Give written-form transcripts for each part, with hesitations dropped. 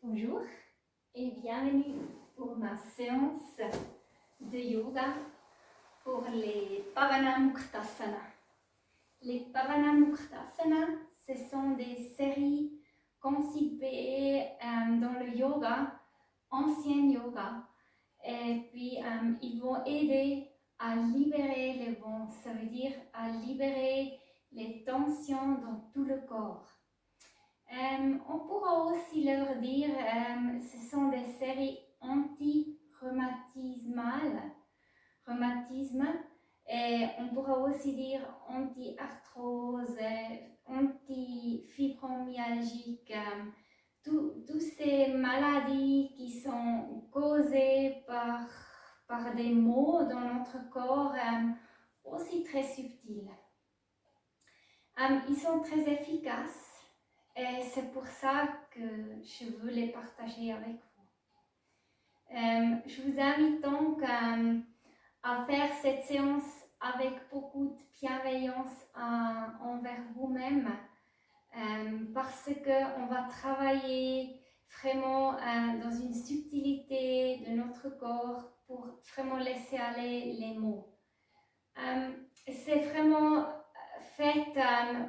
Bonjour et bienvenue pour ma séance de yoga pour les Pavanamuktasana. Les Pavanamuktasana, ce sont des séries conçues dans le yoga, ancien yoga, et puis ils vont aider à libérer les vents, ça veut dire à libérer les tensions dans tout le corps. On pourra aussi leur dire ce sont des séries rhumatisme, et on pourra aussi dire anti-arthrose, anti-fibromyalgique, toutes ces maladies qui sont causées par des maux dans notre corps, aussi très subtils. Ils sont très efficaces. Et c'est pour ça que je veux les partager avec vous. Je vous invite donc à faire cette séance avec beaucoup de bienveillance envers vous-même, parce qu'on va travailler vraiment dans une subtilité de notre corps pour vraiment laisser aller les mots. C'est vraiment fait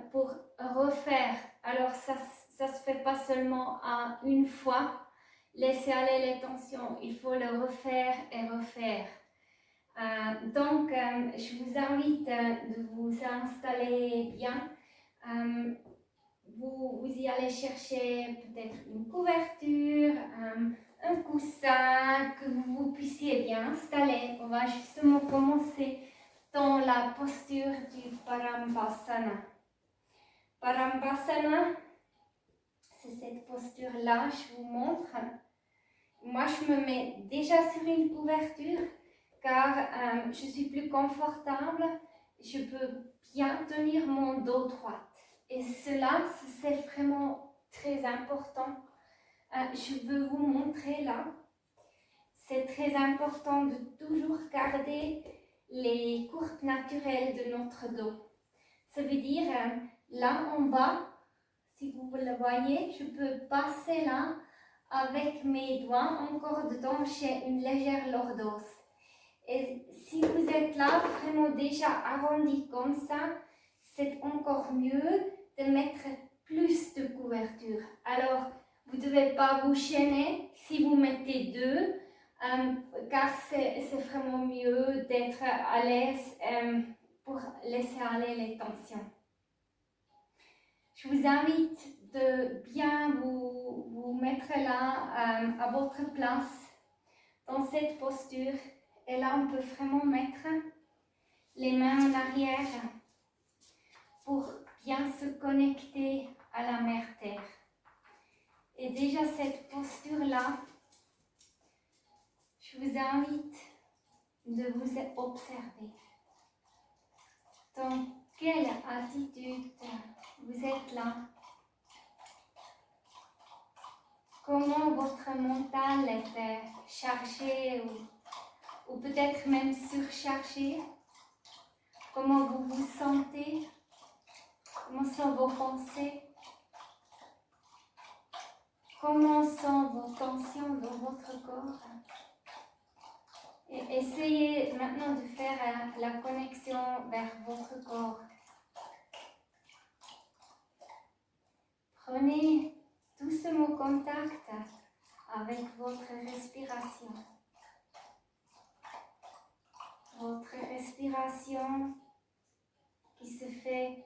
pour refaire. Alors ça se fait pas seulement une fois, laisser aller les tensions, il faut le refaire et refaire. Donc je vous invite de vous installer bien. Vous y allez chercher peut-être une couverture, un coussin, que vous puissiez bien installer. On va justement commencer dans la posture du Parambhasana. Parambhasana, c'est cette posture-là, je vous montre. Moi, je me mets déjà sur une couverture car je suis plus confortable. Je peux bien tenir mon dos droit. Et cela, c'est vraiment très important. Je veux vous montrer là. C'est très important de toujours garder les courbes naturelles de notre dos. Ça veut dire, là en bas, si vous le voyez, je peux passer là avec mes doigts encore dedans, j'ai une légère lordose. Et si vous êtes là vraiment déjà arrondi comme ça, c'est encore mieux de mettre plus de couverture. Alors, vous ne devez pas vous gêner si vous mettez deux, car c'est vraiment mieux d'être à l'aise pour laisser aller les tensions. Je vous invite de bien vous mettre là à votre place dans cette posture. Et là, on peut vraiment mettre les mains en arrière pour bien se connecter à la Mère Terre. Et déjà cette posture-là, je vous invite de vous observer. Dans quelle attitude vous êtes là? Comment votre mental est chargé ou peut-être même surchargé? Comment vous vous sentez? Comment sont vos pensées? Comment sont vos tensions dans votre corps? Et essayez maintenant de faire la connexion vers votre corps. Prenez doucement contact avec votre respiration. Votre respiration qui se fait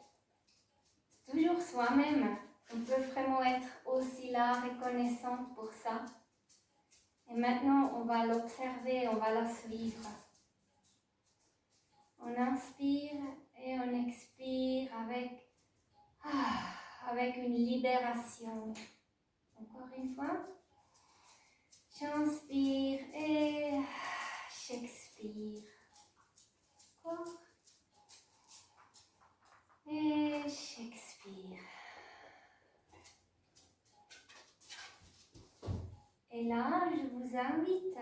toujours soi-même. On peut vraiment être aussi là, reconnaissante pour ça. Et maintenant, on va l'observer, on va la suivre. On inspire et on expire avec une libération. Encore une fois. J'inspire et j'expire. Encore. Et j'expire. Et là, je vous invite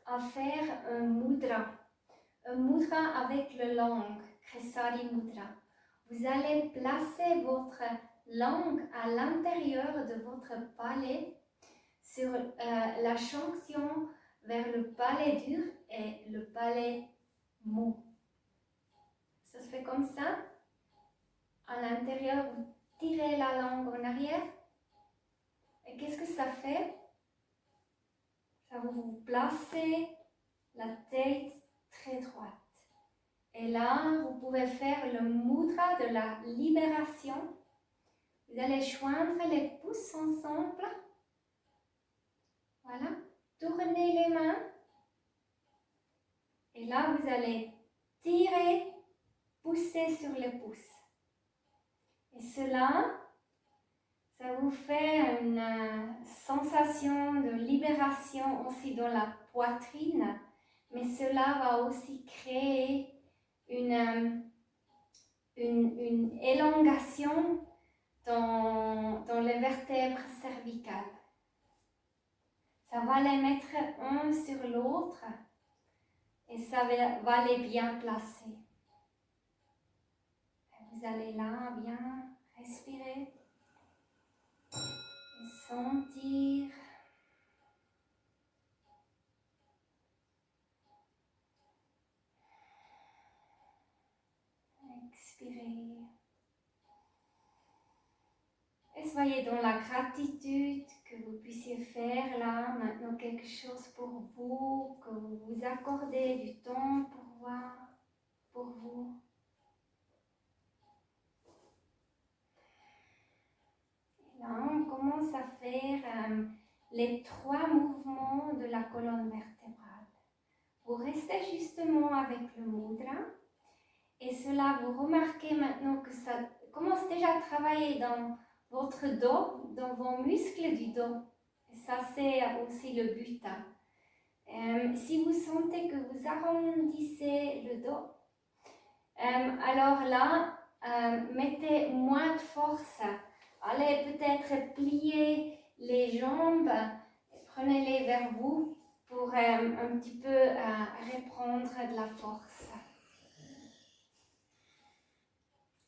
à faire un mudra. Un mudra avec la langue, Kesari Mudra. Vous allez placer votre langue à l'intérieur de votre palais sur la jonction vers le palais dur et le palais mou. Ça se fait comme ça. À l'intérieur, vous tirez la langue en arrière. Et qu'est-ce que ça fait? Ça vous placez la tête très droite. Et là, vous pouvez faire le mudra de la libération. Vous allez joindre les pouces ensemble. Voilà. Tournez les mains. Et là, vous allez tirer, pousser sur les pouces. Et cela, ça vous fait une sensation de libération aussi dans la poitrine. Mais cela va aussi créer une élongation dans les vertèbres cervicales. Ça va les mettre un sur l'autre et ça va les bien placer. Vous allez là bien respirer et sentir. Expirer. Et soyez dans la gratitude que vous puissiez faire là maintenant quelque chose pour vous, que vous vous accordez du temps pour vous. Et là, on commence à faire les 3 mouvements de la colonne vertébrale. Vous restez justement avec le mudra et cela, vous remarquez maintenant que ça commence déjà à travailler dans votre dos, dans vos muscles du dos. Et ça, c'est aussi le but. Si vous sentez que vous arrondissez le dos, alors là, mettez moins de force. Allez peut-être plier les jambes, prenez-les vers vous pour un petit peu reprendre de la force.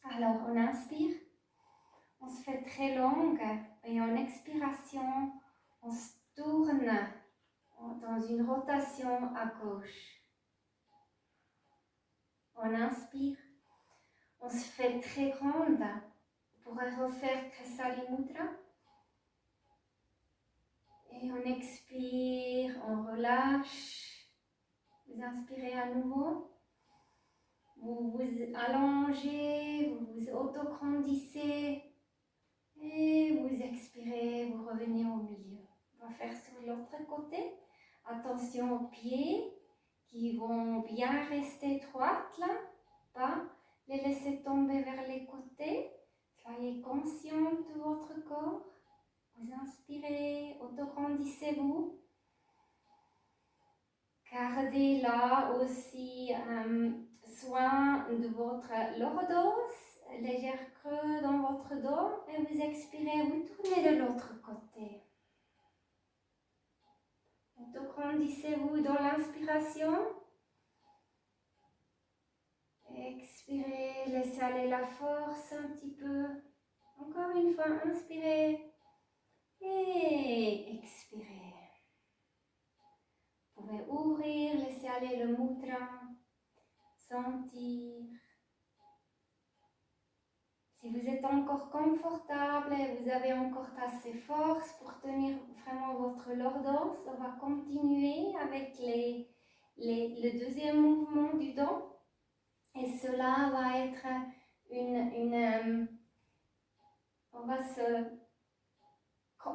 Alors, on inspire. On se fait très longue et en expiration, on se tourne dans une rotation à gauche. On inspire, on se fait très grande. On pourrait refaire Kresali Mudra. Et on expire, on relâche. Vous inspirez à nouveau. Vous vous allongez, vous vous autograndissez. Et vous expirez, vous revenez au milieu. On va faire sur l'autre côté. Attention aux pieds qui vont bien rester droites là. Pas les laisser tomber vers les côtés. Soyez conscient de votre corps. Vous inspirez, autograndissez-vous. Gardez là aussi soin de votre lordos. Léger creux dans votre dos et vous expirez, vous tournez de l'autre côté. Autograndissez-vous dans l'inspiration. Expirez, laissez aller la force un petit peu. Encore une fois, inspirez et expirez. Vous pouvez ouvrir, laisser aller le mudra, sentir. Si vous êtes encore confortable et vous avez encore assez de force pour tenir vraiment votre lordos, on va continuer avec le deuxième mouvement du dos. Et cela va être on va se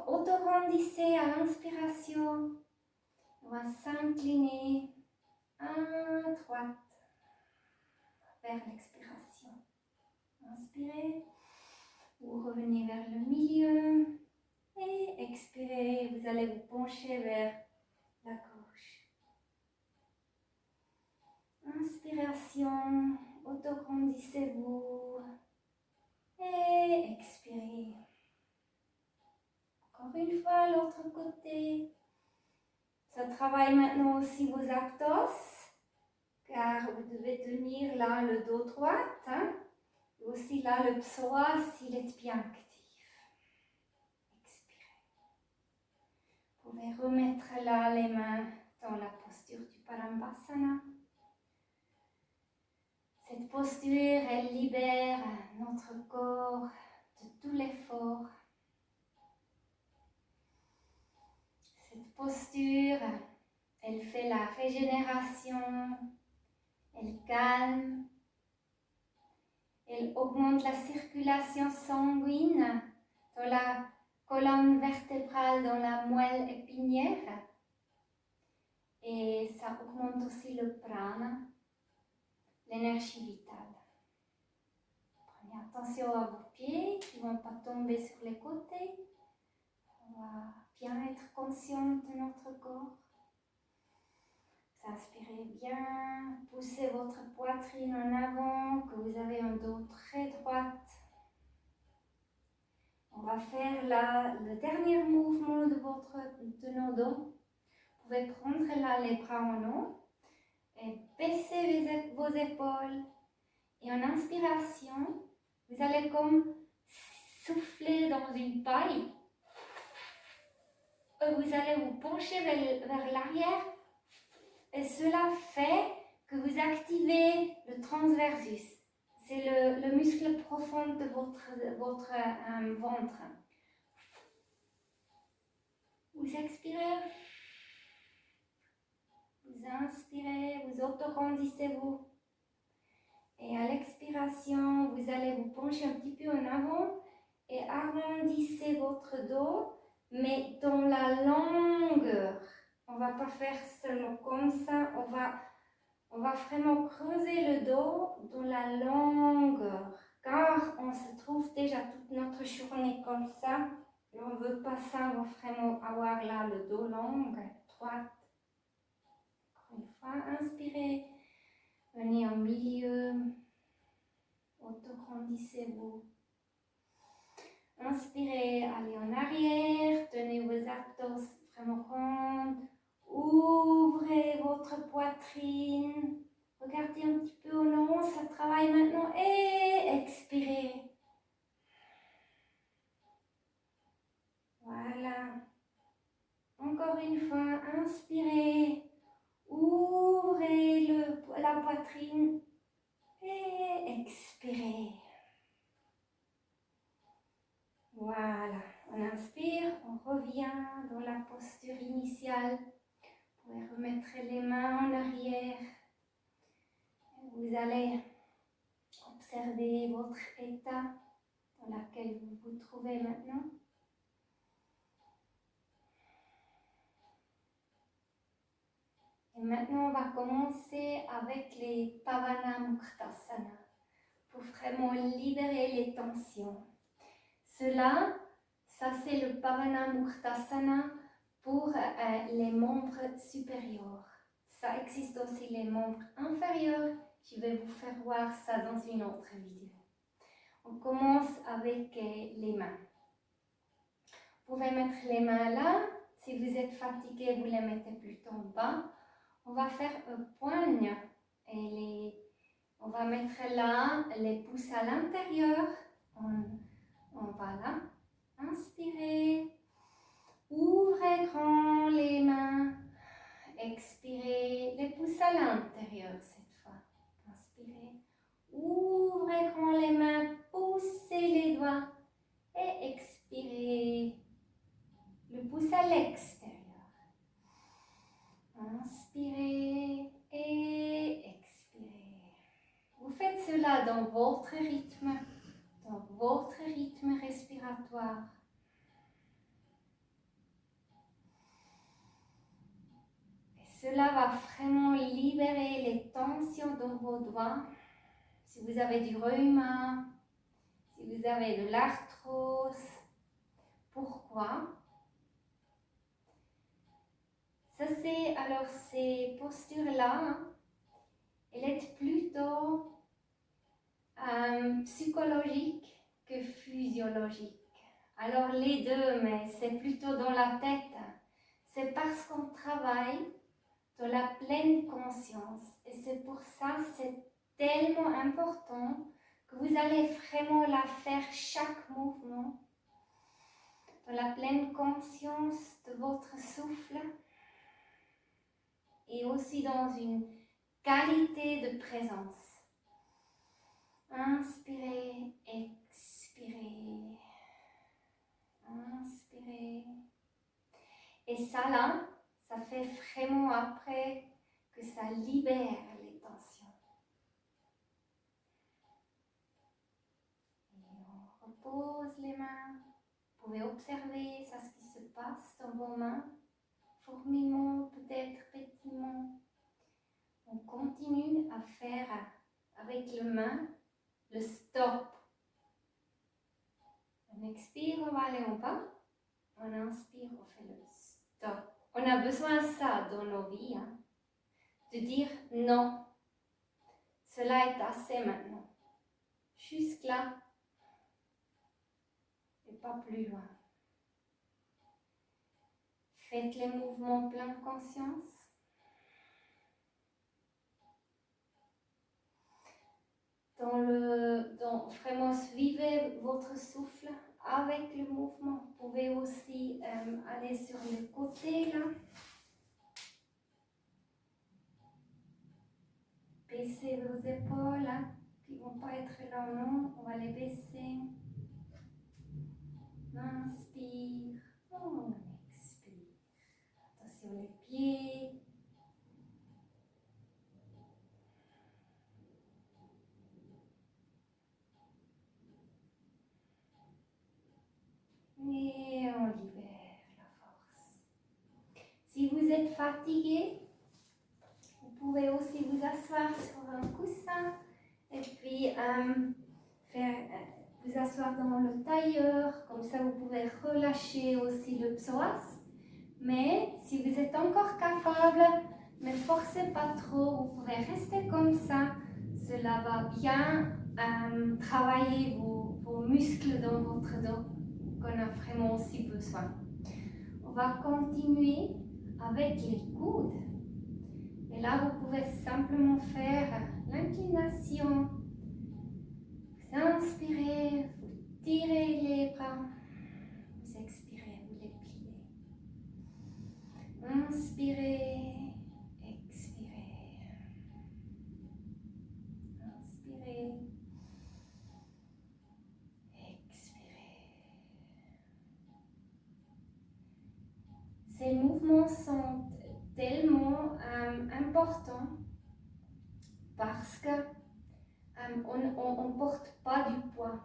auto-rondisser à l'inspiration. On va s'incliner à droite vers l'expiration. Inspirez, vous revenez vers le milieu et expirez, vous allez vous pencher vers la gauche. Inspiration, autograndissez-vous et expirez. Encore une fois, l'autre côté. Ça travaille maintenant aussi vos aptos, car vous devez tenir là le dos droit. Et aussi là le psoas, s'il est bien actif. Expirez. pouvez remettre là les mains dans la posture du Padangusthasana. Cette posture, elle libère notre corps de tout l'effort. Cette posture, elle fait la régénération, elle calme, elle augmente la circulation sanguine dans la colonne vertébrale, dans la moelle épinière. Et ça augmente aussi le prana, l'énergie vitale. Prenez attention à vos pieds qui ne vont pas tomber sur les côtés. On va bien être conscient de notre corps. Vous inspirez bien, poussez votre poitrine en avant, que vous avez un dos très droit. On va faire là le dernier mouvement de nos dos. Vous pouvez prendre là les bras en haut et baisser vos épaules. Et en inspiration, vous allez comme souffler dans une paille. Vous allez vous pencher vers l'arrière. Et cela fait que vous activez le transversus. C'est le muscle profond de votre ventre. Vous expirez. Vous inspirez, vous autograndissez-vous. Et à l'expiration, vous allez vous pencher un petit peu en avant et arrondissez votre dos, mais dans la longueur. On ne va pas faire seulement comme ça, on va vraiment creuser le dos dans la longueur, car on se trouve déjà toute notre journée comme ça, et on ne veut pas ça, on veut vraiment avoir là le dos long, droit. Encore une fois, inspirez, venez au milieu, autograndissez-vous. Inspirez, allez en arrière, tenez vos abdos vraiment ronds. Ouvrez votre poitrine. Regardez un petit peu en haut, ça travaille maintenant. Et expirez. Voilà. Encore une fois, inspirez. Ouvrez la poitrine. Et expirez. Voilà. On inspire, on revient dans la posture initiale. Vous pouvez remettre les mains en arrière. Vous allez observer votre état dans lequel vous vous trouvez maintenant. Et maintenant, on va commencer avec les Pavanamuktasana pour vraiment libérer les tensions. Ça c'est le Pavanamuktasana pour les membres supérieurs. Ça existe aussi les membres inférieurs. Je vais vous faire voir ça dans une autre vidéo. On commence avec les mains. Vous pouvez mettre les mains là. Si vous êtes fatigué, vous les mettez plutôt en bas. On va faire un poigne. On va mettre là les pouces à l'intérieur. On va là. Inspirez. Ouvrez grand les mains. Expirez. Les pouces à l'intérieur cette fois. Inspirez. Ouvrez grand les mains. Poussez les doigts. Et expirez. Le pouce à l'extérieur. Inspirez et expirez. Vous faites cela dans votre rythme respiratoire. Et cela va vraiment libérer les tensions dans vos doigts. Si vous avez du rhume, si vous avez de l'arthrose. Pourquoi? Ces postures-là, elles sont plutôt psychologiques que physiologiques. Alors les deux, mais c'est plutôt dans la tête. C'est parce qu'on travaille dans la pleine conscience. Et c'est pour ça que c'est tellement important que vous allez vraiment la faire chaque mouvement dans la pleine conscience de votre souffle et aussi dans une qualité de présence. Inspirez, expirez. Inspirez. Et ça là, ça fait vraiment après que ça libère les tensions. Et on repose les mains. Vous pouvez observer ça, ce qui se passe dans vos mains. Fourmillement, peut-être pétillement. On continue à faire avec les mains le stop. On expire, on va aller en bas. On inspire, on fait le stop. On a besoin de ça dans nos vies. Hein, de dire non. Cela est assez maintenant. Jusque là. Et pas plus loin. Faites les mouvements plein de conscience. Vraiment suivez votre souffle avec le mouvement. Vous pouvez aussi aller sur le côté là. Baissez vos épaules hein, qui ne vont pas être là non. On va les baisser. Inspire. On expire. Attention les pieds. Et on libère la force. Si vous êtes fatigué, vous pouvez aussi vous asseoir sur un coussin et puis vous asseoir dans le tailleur. Comme ça, vous pouvez relâcher aussi le psoas. Mais si vous êtes encore capable, ne forcez pas trop. Vous pouvez rester comme ça. Cela va bien travailler vos muscles dans votre dos qu'on a vraiment aussi besoin. On va continuer avec les coudes. Et là, vous pouvez simplement faire l'inclination. Vous inspirez, vous tirez les bras. Vous expirez, vous les pliez. Inspirez, expirez. Inspirez, expirez. Ces mouvements sont tellement importants parce que on ne porte pas du poids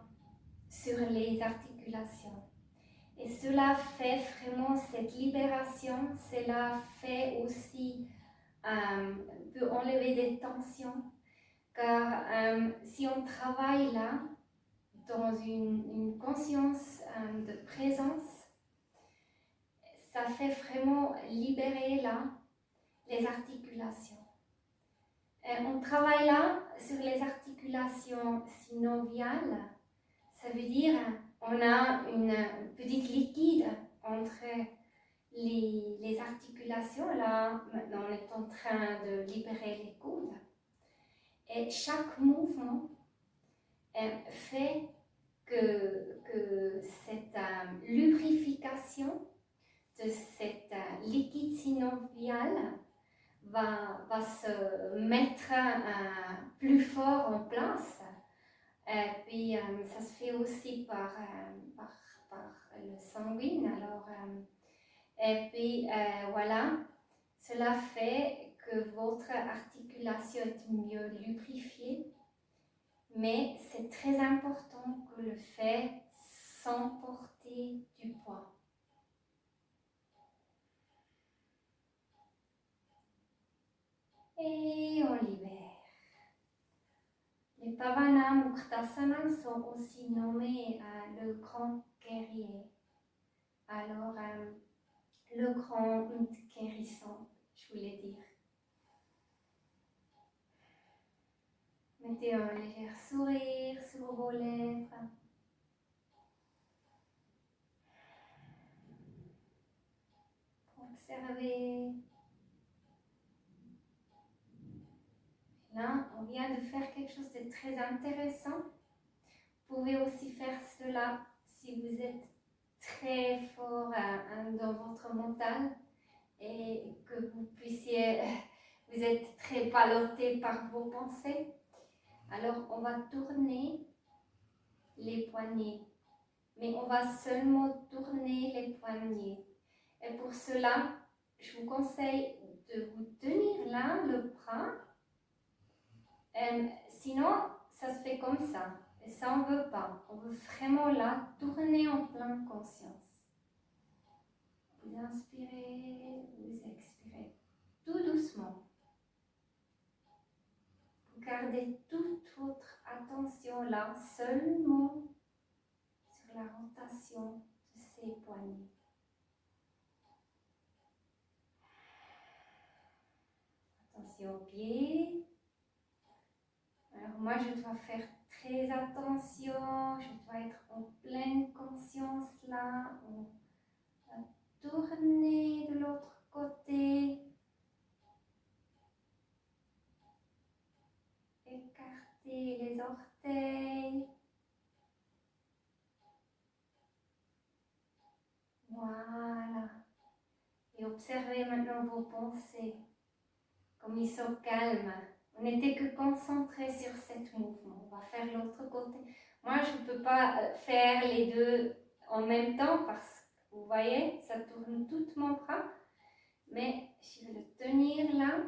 sur les articulations. Et cela fait vraiment cette libération, cela fait aussi, peut enlever des tensions, car si on travaille là, dans une conscience de présence, ça fait vraiment libérer là les articulations. On travaille là sur les articulations synoviales, ça veut dire on a une petite liquide entre les articulations. Là, maintenant, on est en train de libérer les coudes. Et chaque mouvement fait que cette lubrification de cette liquide synoviale va se mettre plus fort en place. Et puis ça se fait aussi par le sanguine. Alors, et puis voilà, cela fait que votre articulation est mieux lubrifiée. Mais c'est très important que le fait sans porter du poids. Et on libère. Les Pavana Muktasana sont aussi nommés le grand guerrier. Alors, le grand guérissant, je voulais dire. Mettez un léger sourire sur vos lèvres. Observez. Là, on vient de faire quelque chose de très intéressant. Vous pouvez aussi faire cela si vous êtes très fort dans votre mental et que vous puissiez, vous êtes très ballotté par vos pensées. Alors, on va tourner les poignets, mais on va seulement tourner les poignets. Et pour cela, je vous conseille de vous tenir là, le bras. Sinon, ça se fait comme ça. Et ça, on ne veut pas. On veut vraiment là tourner en pleine conscience. Vous inspirez, vous expirez tout doucement. Vous gardez toute votre attention là, seulement sur la rotation de ces poignets. Attention aux pieds. Alors moi, je dois faire très attention. Je dois être en pleine conscience là. On va tourner de l'autre côté. Écarter les orteils. Voilà. Et observez maintenant vos pensées, comme ils sont calmes. On n'était que concentré sur cet mouvement. On va faire l'autre côté. Moi, je ne peux pas faire les deux en même temps parce que vous voyez, ça tourne tout mon bras. Mais je vais le tenir là.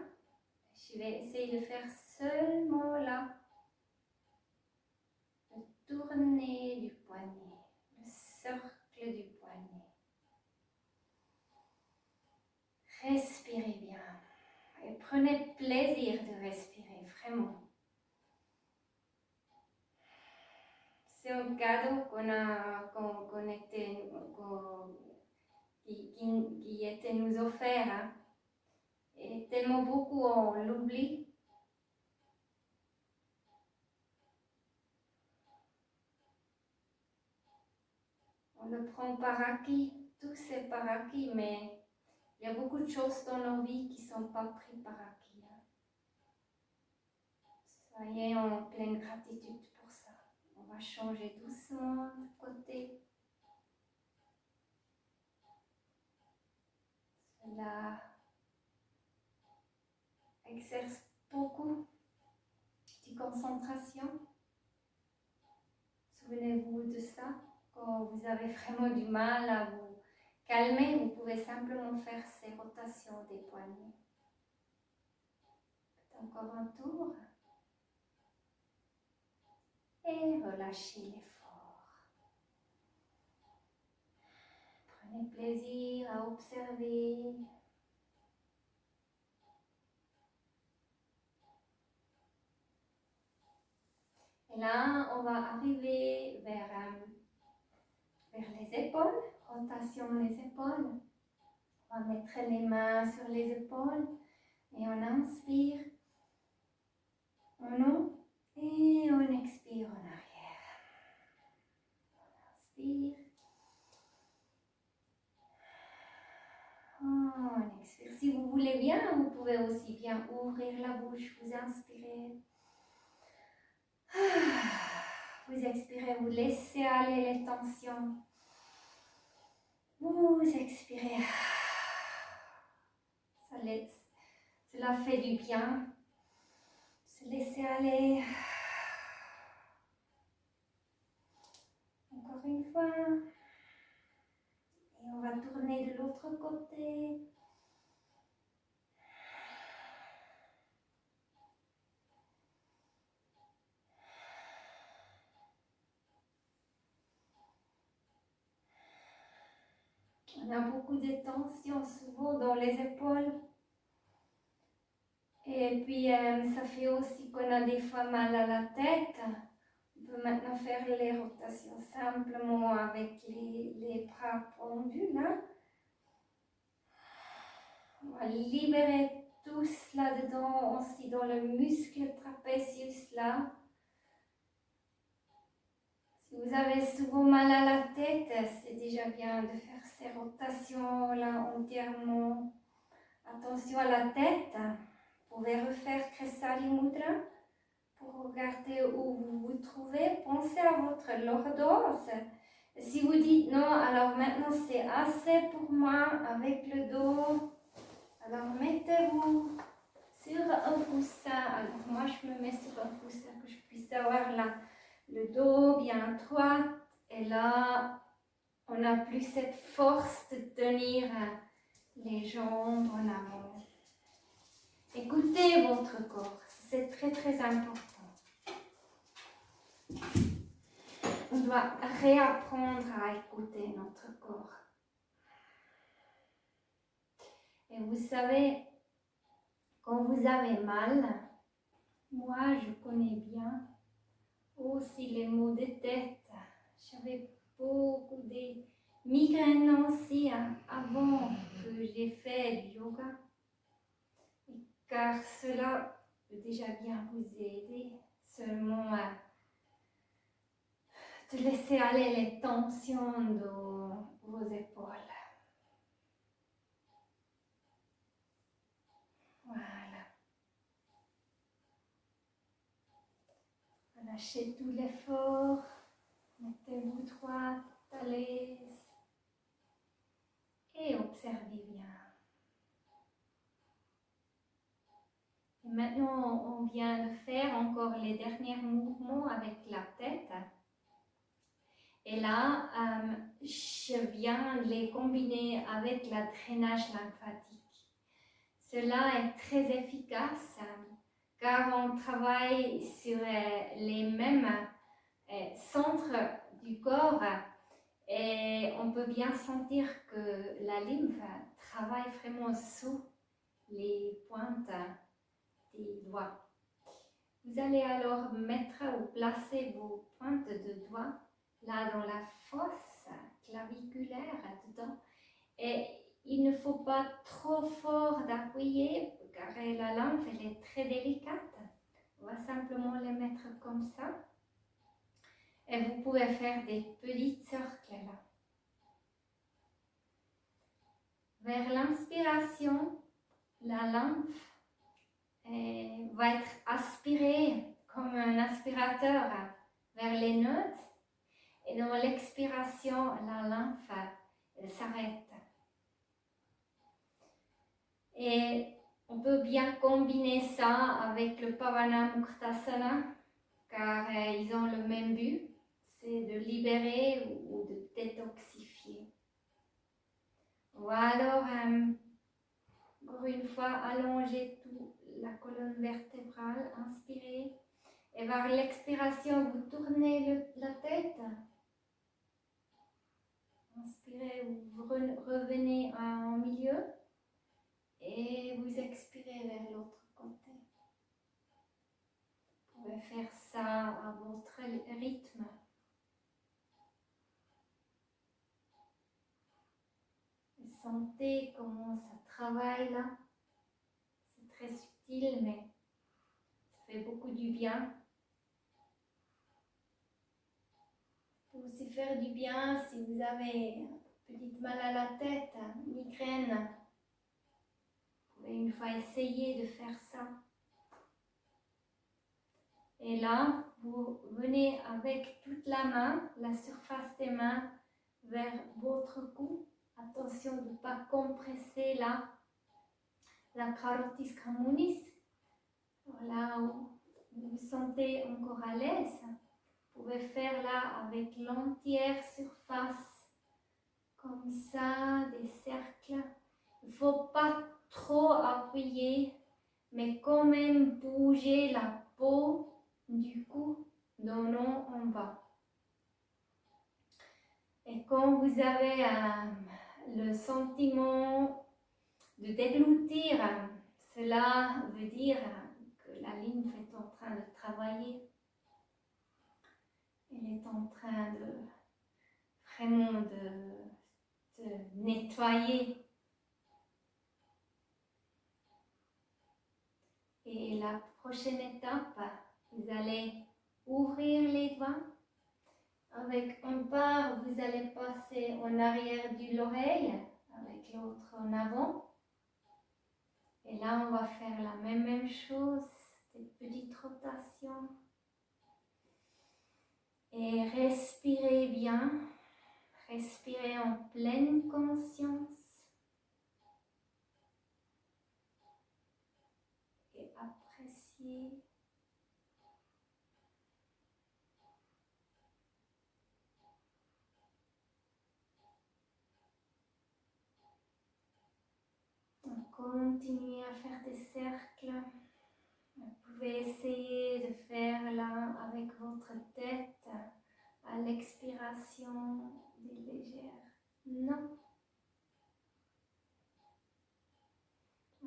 Je vais essayer de faire seulement là. Le tourner du poignet, le cercle du poignet. Respirez bien. Et prenez plaisir de respirer, vraiment. C'est un cadeau qui était nous offert. Hein. Et tellement beaucoup on l'oublie. On le prend par acquis, tout c'est par acquis, mais il y a beaucoup de choses dans nos vies qui ne sont pas prises par acquis. Hein. Soyez en pleine gratitude pour ça. On va changer doucement de côté. Cela exerce beaucoup de concentration. Souvenez-vous de ça. Quand vous avez vraiment du mal à vous calmer, vous pouvez simplement faire ces rotations des poignets. Faites encore un tour. Et relâchez l'effort. Prenez plaisir à observer. Et là, on va arriver vers les épaules, rotation des épaules. On va mettre les mains sur les épaules et on inspire en haut et on expire en arrière. On inspire. On expire. Si vous voulez bien, vous pouvez aussi bien ouvrir la bouche, vous inspirez. Vous expirez, vous laissez aller les tensions. Vous expirez. Cela fait du bien. Se laisser aller. Encore une fois. Et on va tourner de l'autre côté. On a beaucoup de tensions souvent dans les épaules. Et puis, ça fait aussi qu'on a des fois mal à la tête. On peut maintenant faire les rotations simplement avec les bras pendus là. On va libérer tout cela dedans, aussi dans le muscle trapézius là. Si vous avez souvent mal à la tête, c'est déjà bien de faire ces rotations là entièrement. Attention à la tête. Vous pouvez refaire Kresali Mudra pour regarder où vous vous trouvez. Pensez à votre lordose Si vous dites non, alors maintenant c'est assez pour moi avec le dos, alors mettez-vous sur un coussin. Alors moi je me mets sur un coussin que je puisse avoir là le dos bien droit. Et là, on n'a plus cette force de tenir les jambes en avant. Écoutez votre corps, c'est très très important. On doit réapprendre à écouter notre corps. Et vous savez, quand vous avez mal, moi je connais bien aussi les maux de tête. J'avais beaucoup de migraines aussi avant que j'ai fait du yoga. Car cela peut déjà bien vous aider. Seulement de laisser aller les tensions de vos épaules. Voilà. Lâchez tout l'effort. Mettez-vous droit, à l'aise. Et observez bien. Et maintenant, on vient de faire encore les derniers mouvements avec la tête. Et là, je viens de les combiner avec le drainage lymphatique. Cela est très efficace car on travaille sur les mêmes centres du corps et on peut bien sentir que la lymphe travaille vraiment sous les pointes des doigts. Vous allez alors mettre ou placer vos pointes de doigts là dans la fosse claviculaire dedans. Et il ne faut pas trop fort d'appuyer car la lymphe elle est très délicate. On va simplement les mettre comme ça. Et vous pouvez faire des petits cercles là. Vers l'inspiration, la lymphe va être aspirée comme un aspirateur vers les nodes. Et dans l'expiration, la lymphe s'arrête. Et on peut bien combiner ça avec le Pavanamuktasana, car ils ont le même but, c'est de libérer ou de détoxifier. Ou alors, encore une fois, allonger toute la colonne vertébrale, inspirez. Et vers l'expiration, vous tournez la tête. Inspirez, vous revenez en milieu. Et vous expirez vers l'autre côté. Vous pouvez faire ça à votre rythme. Et sentez comment ça travaille là. C'est très subtil, mais ça fait beaucoup du bien. Ça peut aussi faire du bien si vous avez un petit mal à la tête, migraine. Vous pouvez une fois essayer de faire ça. Et là, vous venez avec toute la main, la surface des mains, vers votre cou. Attention de ne pas compresser là, la carotis communis. Là où vous vous sentez encore à l'aise, vous pouvez faire là avec l'entière surface, comme ça, des cercles. Il ne faut pas trop appuyer, mais quand même bouger la peau du cou d'en haut en bas. Et quand vous avez le sentiment de déglutir, cela veut dire que la lymphe est en train de travailler. Elle est en train de vraiment de nettoyer. Et la prochaine étape, vous allez ouvrir les doigts. Avec une part, vous allez passer en arrière de l'oreille, avec l'autre en avant. Et là, on va faire la même chose, des petites rotations. Et respirez bien. Respirez en pleine conscience et appréciez continuez à faire des cercles. Vous pouvez essayer de faire là avec votre tête à l'expiration des légères non.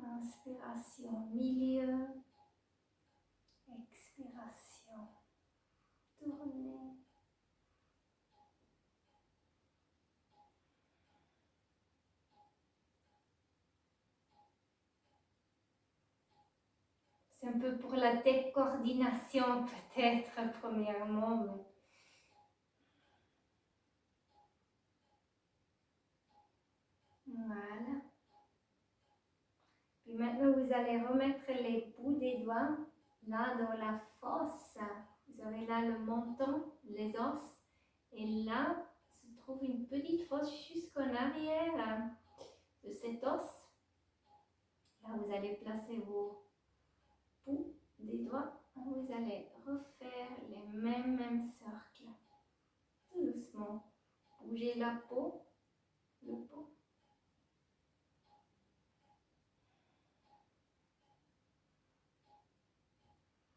Inspiration milieu, expiration, tournez. C'est un peu pour la coordination peut-être premièrement. Mais... Voilà. Puis maintenant vous allez remettre les bouts des doigts là dans la fosse. Vous avez là le menton, les os. Et là se trouve une petite fosse jusqu'en arrière de cet os. Là vous allez placer vos bouts des doigts. Vous allez refaire les mêmes cercles. Tout doucement. Bougez la peau, le pot.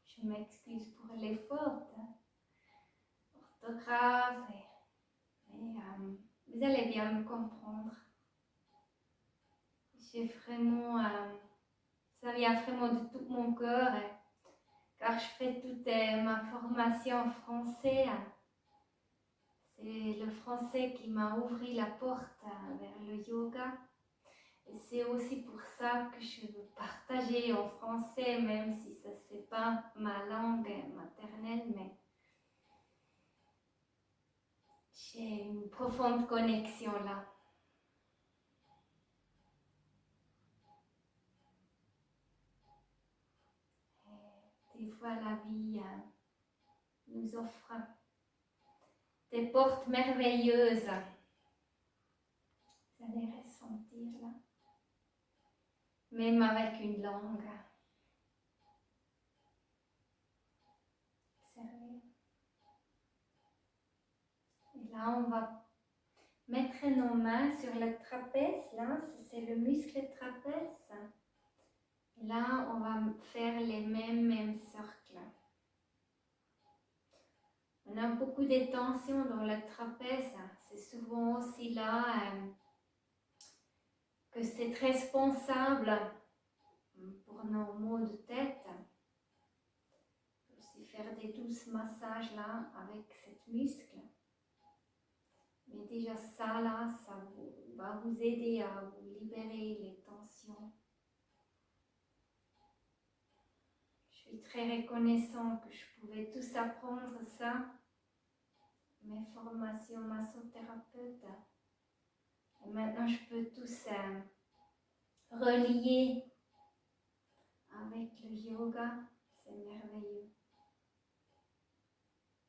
Je m'excuse pour les fautes orthographe, mais vous allez bien me comprendre. J'ai vraiment, ça vient vraiment de tout mon cœur, car je fais toute ma formation en français. C'est le français qui m'a ouvert la porte vers le yoga. Et c'est aussi pour ça que je veux partager en français, même si ce n'est pas ma langue maternelle, mais j'ai une profonde connexion là. Et des fois, la vie nous offre des portes merveilleuses. Vous allez ressentir là. Même avec une langue. Observez. Et là, on va mettre nos mains sur le trapèze. Là, c'est le muscle trapèze. Et là, on va faire les mêmes cercles. On a beaucoup de tensions dans le trapèze. C'est souvent aussi là que c'est responsable pour nos maux de tête. On peut aussi faire des douces massages là avec cette muscle. Mais déjà ça là, ça va vous aider à vous libérer les tensions. Je suis très reconnaissant que je pouvais tous apprendre ça. Mes formations massothérapeute. Et maintenant je peux tous relier avec le yoga. C'est merveilleux.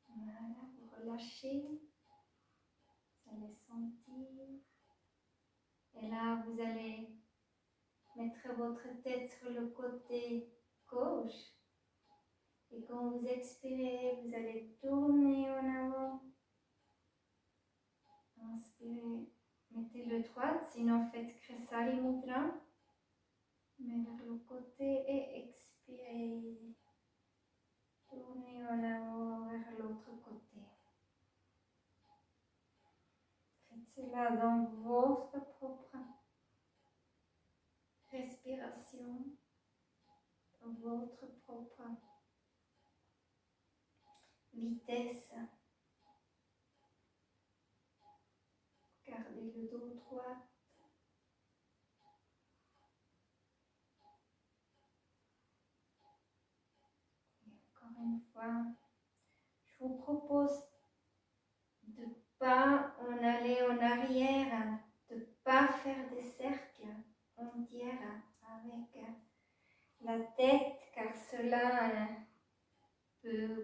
Voilà, vous relâchez. Vous allez sentir. Et là, vous allez mettre votre tête sur le côté gauche. Et quand vous expirez, vous allez tourner en avant. Inspirez, mettez le droit, sinon faites Kresari Mudra. Mais vers le côté et expirez. Tournez en avant vers l'autre côté. Faites cela dans votre propre respiration, dans votre propre vitesse. Gardez le dos droit. Et encore une fois, je vous propose de ne pas en aller en arrière, de ne pas faire des cercles entiers avec la tête, car cela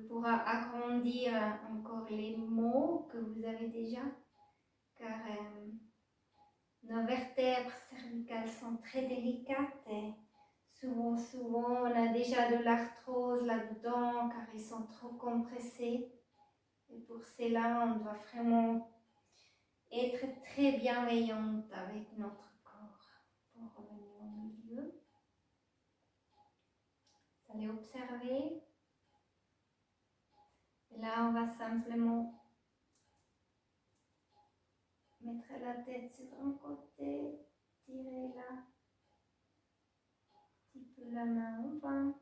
pourra agrandir encore les mots que vous avez déjà, car nos vertèbres cervicales sont très délicates et souvent on a déjà de l'arthrose là-dedans car ils sont trop compressés. Et pour cela, on doit vraiment être très bienveillante avec notre corps pour revenir au milieu. Vous allez observer. Et là, on va simplement mettre la tête sur un côté, tirer là, un petit peu la main au bas.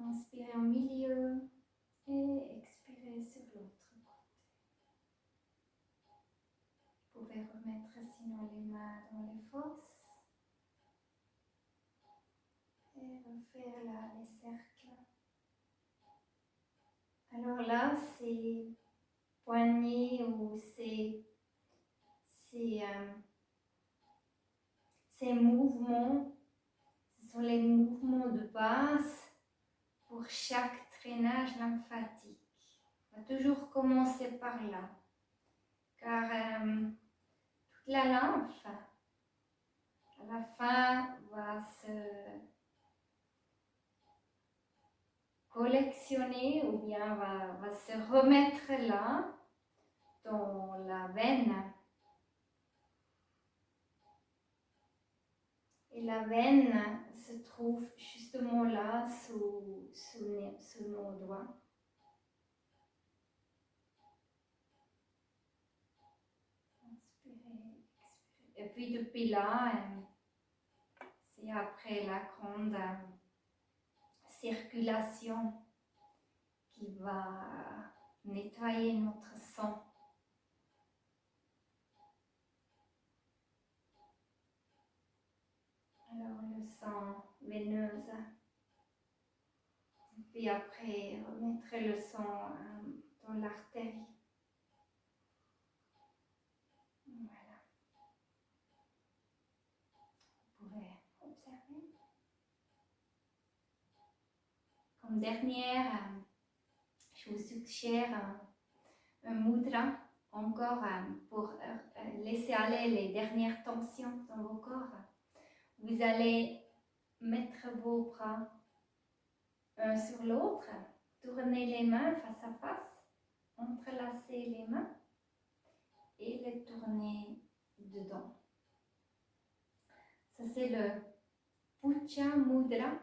Inspirez au milieu et expirez sur l'autre côté. Vous pouvez remettre sinon les mains dans les fosses et refaire là les cercles. Alors là, c'est poignets ou ces mouvements, ce sont les mouvements de base pour chaque drainage lymphatique. On va toujours commencer par là, car toute la lymphe, à la fin, va se collectionner ou bien va se remettre là, dans la veine. Et la veine se trouve justement là, sous nos doigts. Inspirez, expirez. Et puis depuis là, c'est après la grande circulation qui va nettoyer notre sang. Alors le sang veineuse. Puis après, remettre le sang dans l'artère. Voilà. Vous pouvez observer. Comme dernière, je vous suggère un mudra encore pour laisser aller les dernières tensions dans vos corps. Vous allez mettre vos bras un sur l'autre, tourner les mains face à face, entrelacer les mains et les tourner dedans. Ça c'est le Puja Mudra.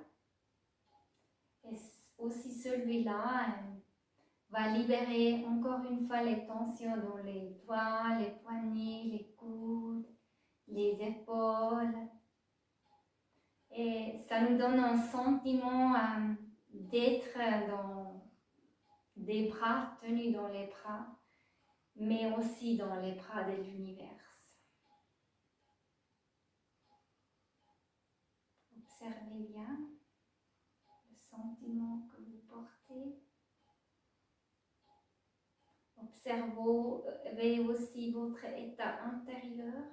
Et aussi celui-là va libérer encore une fois les tensions dans les doigts, les poignets, les coudes, les épaules. Et ça nous donne un sentiment d'être dans des bras, tenus dans les bras, mais aussi dans les bras de l'univers. Observez bien le sentiment que vous portez. Observez aussi votre état intérieur.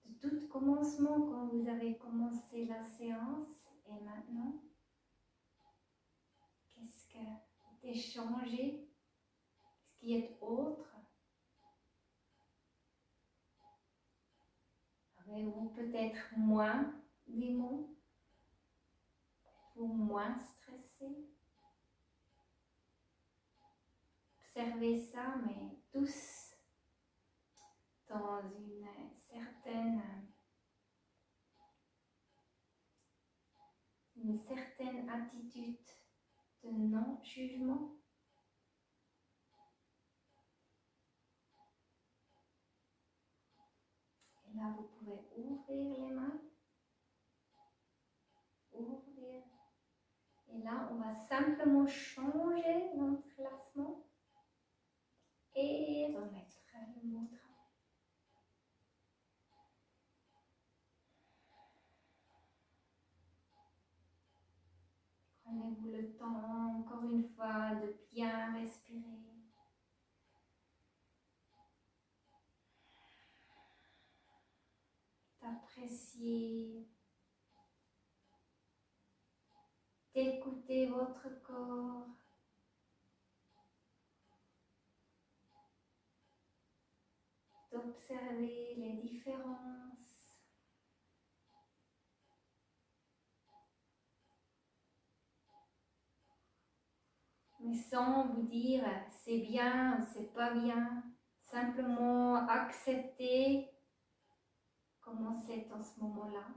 De tout commencement, quand vous avez commencé la séance, et maintenant, qu'est-ce qui a changé? Qu'est-ce qui est autre? Avez-vous peut-être moins d'émotions? Ou moins stressé? Observez ça, mais tous dans une certaine attitude de non-jugement. Et là, vous pouvez ouvrir les mains. Ouvrir. Et là, on va simplement changer l'entrelacement et remettre le mudra. Prenez-vous le temps, encore une fois, de bien respirer. D'apprécier, d'écouter votre corps. d'observer les différences. Mais sans vous dire c'est bien ou c'est pas bien. Simplement accepter comment c'est en ce moment-là.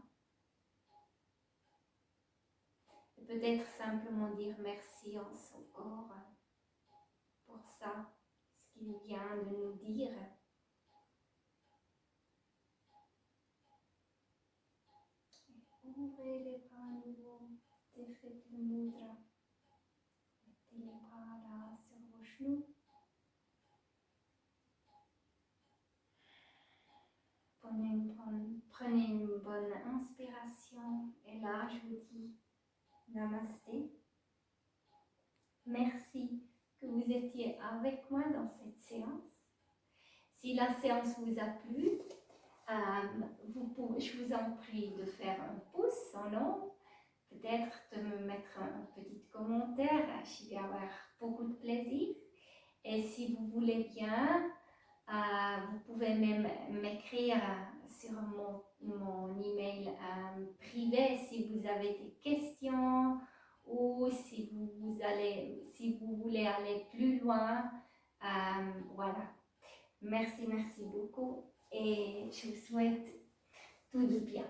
Et peut-être simplement dire merci en son corps pour ça, ce qu'il vient de nous dire. Ouvrez les bras à nouveau, défaites le mudra. Mettez les bras là sur vos genoux. Prenez une bonne inspiration et là je vous dis Namasté. Merci que vous étiez avec moi dans cette séance. Si la séance vous a plu, je vous en prie de faire un pouce en haut, peut-être de me mettre un petit commentaire, je vais avoir beaucoup de plaisir. Et si vous voulez bien, vous pouvez même m'écrire sur mon email privé si vous avez des questions ou si vous voulez aller plus loin. Voilà. Merci beaucoup et je vous souhaite tout de bien.